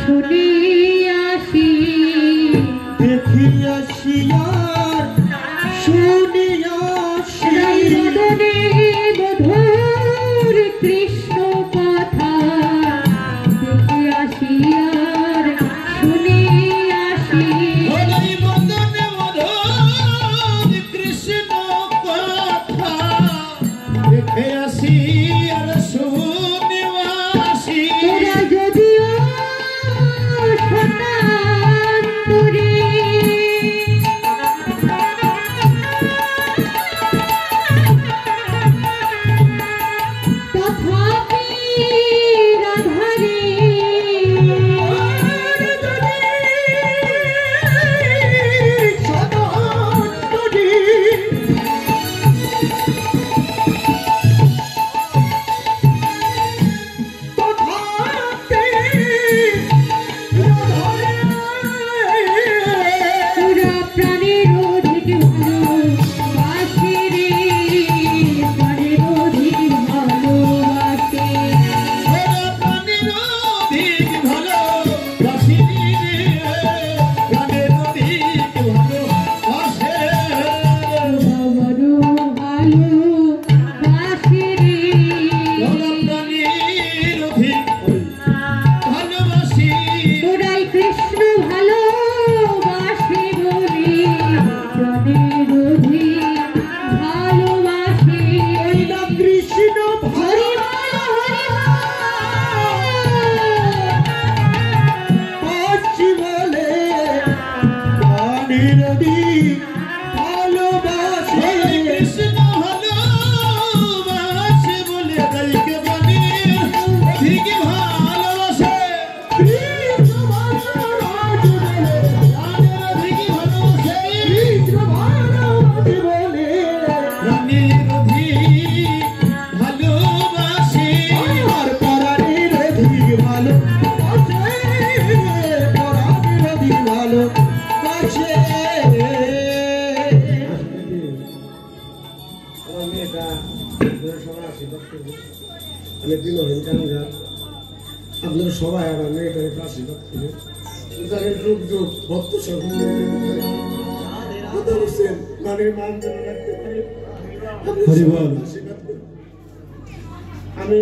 শুনে আসি নিরদি ভালোবাসে কৃষ্ণ ভালোবাসে বলে তাইকে বলি ঠিক ভালোবাসে কৃষ্ণ ভালোবাসে কৃষ্ণ ভালোবাসে বলে নিরদি ভালোবাসে আর পরা নিরদি ভালোবাসে পরা নিরদি ভালোবাসে আপনার সবাই আমার মেয়েটাকে আশীর্বাদ করে যুগ যুগ ভক্ত মানে মান রাখতে পারে আমি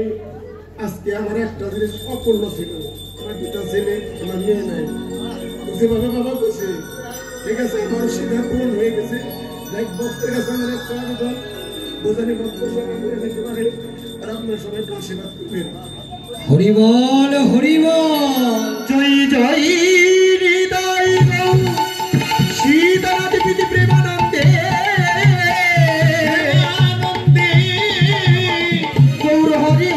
আজকে আমার একটা জিনিস অপূর্ণ ছিল আমার দুটা ছেলে আমার মেয়ে নাই যেভাবে বাবা বলছে ঠিক আছে আমার সেটা পূরণ হয়ে গেছে যাই ভক্তের কাছে আমার একটা আবেদন বোঝানি ভক্ত সবাই করে যেতে পারে আর আপনার সবাইকে আশীর্বাদ করবেন হরি বল জয় জয় হৃদয় সীতানাথ প্রীতি প্রেমানন্দে আনন্দে গৌর হরি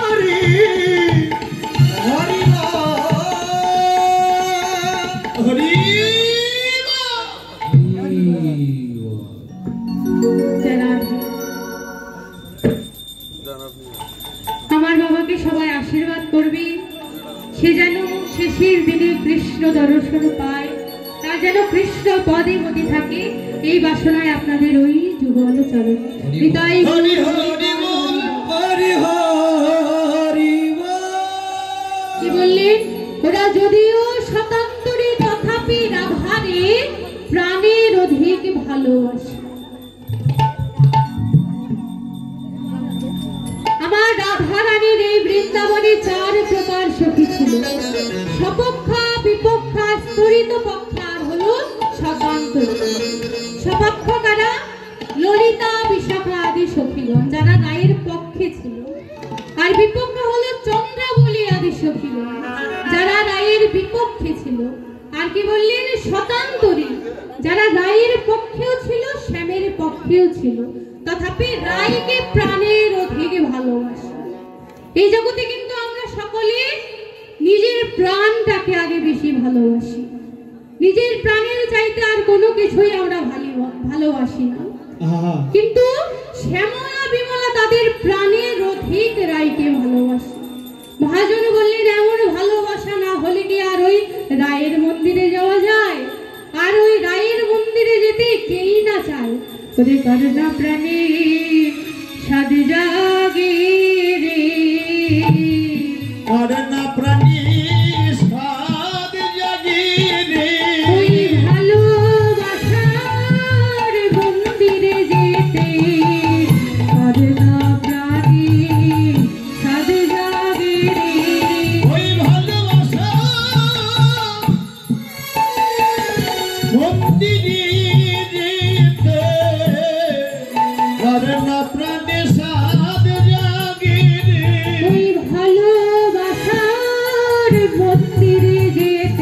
হরি হরি হরি আমার বাবাকে সবাই আশীর্বাদ করবে সে যেন শেষের দিনে কৃষ্ণ দর্শন পায় তার যেন কৃষ্ণ পদে মতি থাকে এই বাসনায় আপনাদের ওই যুগল চরণ হৃদয় কি বললেন ওরা যদিও শতান্তরে তথাপি রাধারে প্রাণের অধিক ভালোবাসে আমার রাধা রানীর এই বৃন্দাবনে 4 প্রকার সখী ছিল সপক্ষা বিপক্ষা স্তরিত পক্ষা আর হলো শতান্তরী সপক্ষ কারা ললিতা বিশাখা আদি সখীগণ যারা রায়ের পক্ষে ছিল আর বিপক্ষ হলো চন্দ্রাবলী আদি সখীগণ যারা রায়ের বিপক্ষে ছিল আর কি বললেন শতান্তরী যারা রায়ের পক্ষেও ছিল শ্যামের পক্ষেও ছিল তথাপি রায়কে প্রাণের অধিক ভালোবাসে এই জগতে কিন্তু আমরা সকলে নিজের প্রাণটাকে আগে বেশি ভালোবাসি নিজের প্রাণের চাইতে আর কোনো কিছুই আমরা ভালোবাসি না কিন্তু শ্যামলা বিমলা তাদের প্রাণের অধিক রায়কে ভালোবাসে মহাজন বললেন এমন ভালোবাসা না হলে কি আর ওই রায়ের মন্দিরে যাওয়া যায় আর ওই রায়ের মন্দিরে যেতে কেই না চায় ওরে করুণা প্রাণী সাদ জাগে রে করুণা প্রাণী সাদ জাগে রে ওই ভালোবাসার মন্দিরে যেতে করুণা প্রাণী সাদ জাগে রে ওই ভালোবাসা মন্দিরে করুণা প্রাণে সাদ জাগে রে ওই ভালোবাসার মন্দিরে যেতে